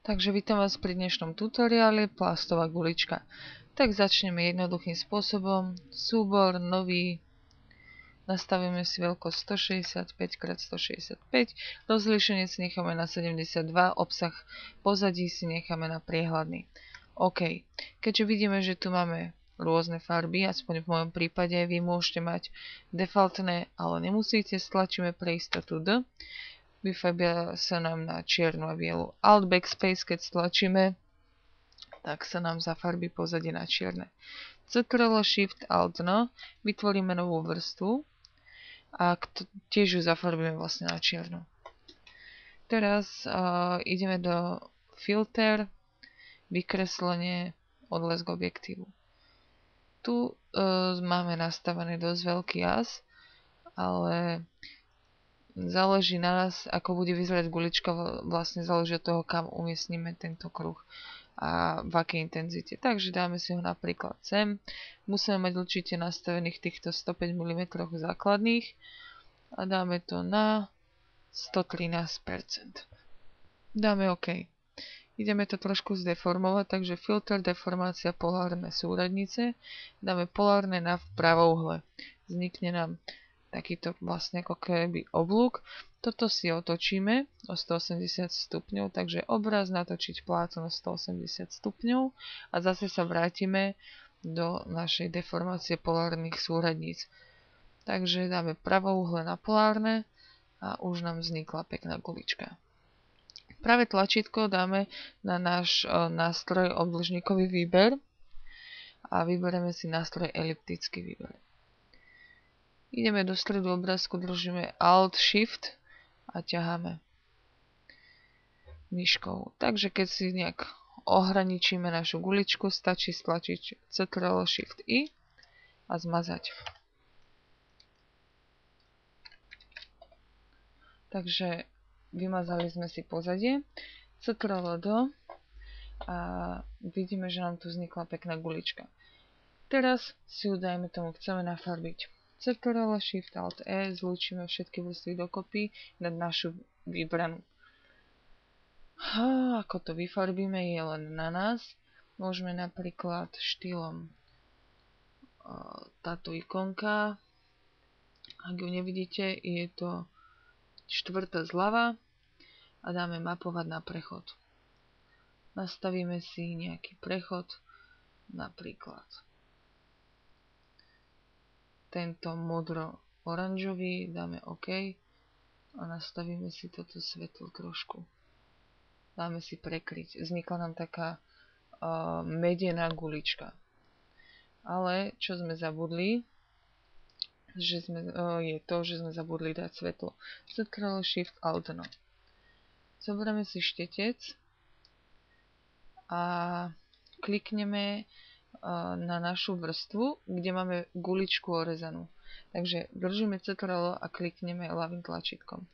Takže vítam vás pri dnešnom tutoriáli plastová gulička. Tak začneme jednoduchým spôsobom. Súbor, nový, nastavíme si veľkosť 165x165, rozlíšenie si necháme na 72, obsah pozadí si necháme na priehľadný. OK, keďže vidíme, že tu máme rôzne farby, aspoň v mojom prípade vy môžete mať defaultné, ale nemusíte, stlačíme pre istotu D. Vyfarbia sa nám na čiernu a bielu. Alt Backspace, keď stlačíme, tak sa nám zafarbí pozadie na čierne. Ctrl Shift Alt N, vytvoríme novú vrstvu a tiež ju zafarbíme vlastne na čiernu. Teraz ideme do Filter, vykreslenie, odlesk objektívu. Tu máme nastavený dosť veľký jas, ale záleží na nás, ako bude vyzerať gulička, vlastne záleží od toho, kam umiestnime tento kruh a v akej intenzite. Takže dáme si ho napríklad sem. Musíme mať určite nastavených týchto 105 mm základných a dáme to na 113%. Dáme OK. Ideme to trošku zdeformovať, takže filter, deformácia, polárne súradnice. Dáme polárne na pravouhle. Vznikne nám takýto vlastne ako keby oblúk. Toto si otočíme o 180 stupňov, takže obraz natočiť plátno 180 stupňov a zase sa vrátime do našej deformácie polárnych súradníc. Takže dáme pravouhle na polárne a už nám vznikla pekná gulička. Práve tlačítko dáme na náš nástroj obdĺžnikový výber a vyberieme si nástroj eliptický výber. Ideme do stredu obrázku, držíme Alt Shift a ťaháme myškou. Takže keď si nejak ohraničíme našu guličku, stačí stlačiť Ctrl Shift I a zmazať. Takže vymazali sme si pozadie, Ctrl D a vidíme, že nám tu vznikla pekná gulička. Teraz si ju, dajme tomu, chceme nafarbiť. Ctrl Shift Alt E, zlúčime všetky vrstvy dokopy na našu vybranú. Ako to vyfarbíme je len na nás. Môžeme napríklad štýlom táto ikonka. Ak ju nevidíte, je to štvrtá zľava a dáme mapovať na prechod. Nastavíme si nejaký prechod, napríklad tento modro-oranžový, dáme OK a nastavíme si toto svetlo trošku. Dáme si prekryť. Vznikla nám taká medená gulička. Ale čo sme zabudli, je to, že sme zabudli dať svetlo. Ctrl Shift Alt N. Zoberieme si štetec a klikneme na našu vrstvu, kde máme guličku orezanú. Takže držíme Ctrl a klikneme ľavým tlačítkom.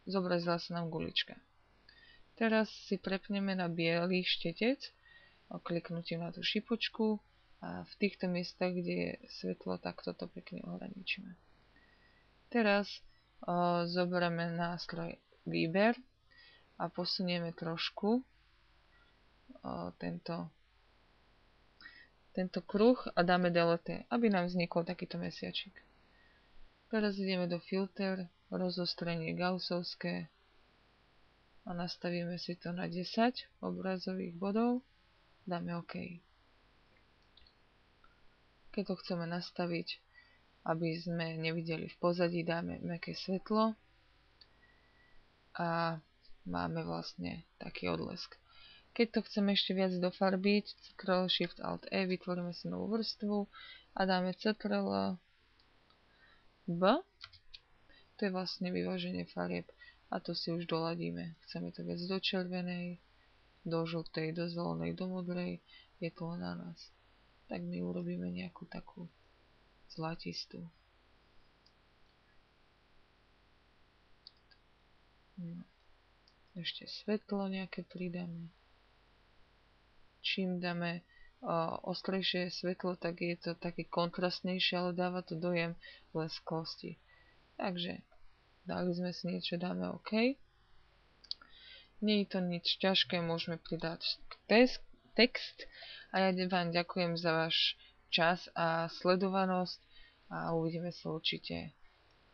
Zobrazila sa nám gulička. Teraz si prepneme na biely štetec a kliknutím na tú šipočku a v týchto miestach, kde je svetlo, tak toto pekne ohraničíme. Teraz zoberieme nástroj výber a posunieme trošku tento kruh a dáme delete, aby nám vznikol takýto mesiačik. Teraz ideme do filter, rozostrenie gaussovské a nastavíme si to na 10 obrazových bodov. Dáme OK. Keď to chceme nastaviť, aby sme nevideli v pozadí, dáme mäkké svetlo a máme vlastne taký odlesk. Keď to chceme ešte viac dofarbiť, Ctrl Shift Alt E, vytvoríme si novú vrstvu a dáme Ctrl B. To je vlastne vyváženie farieb a to si už doladíme. Chceme to viac do červenej, do žltej, do zelenej, do modrej. Je to len na nás. Tak my urobíme nejakú takú zlatistú. Ešte svetlo nejaké pridáme. Čím dáme ostrejšie svetlo, tak je to také kontrastnejšie, ale dáva to dojem blesklosti. Takže dali sme si niečo, dáme OK. Nie je to nič ťažké, môžeme pridať text a ja vám ďakujem za váš čas a sledovanosť a uvidíme sa určite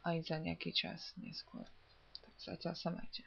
aj za nejaký čas neskôr. Tak zatiaľ sa majte.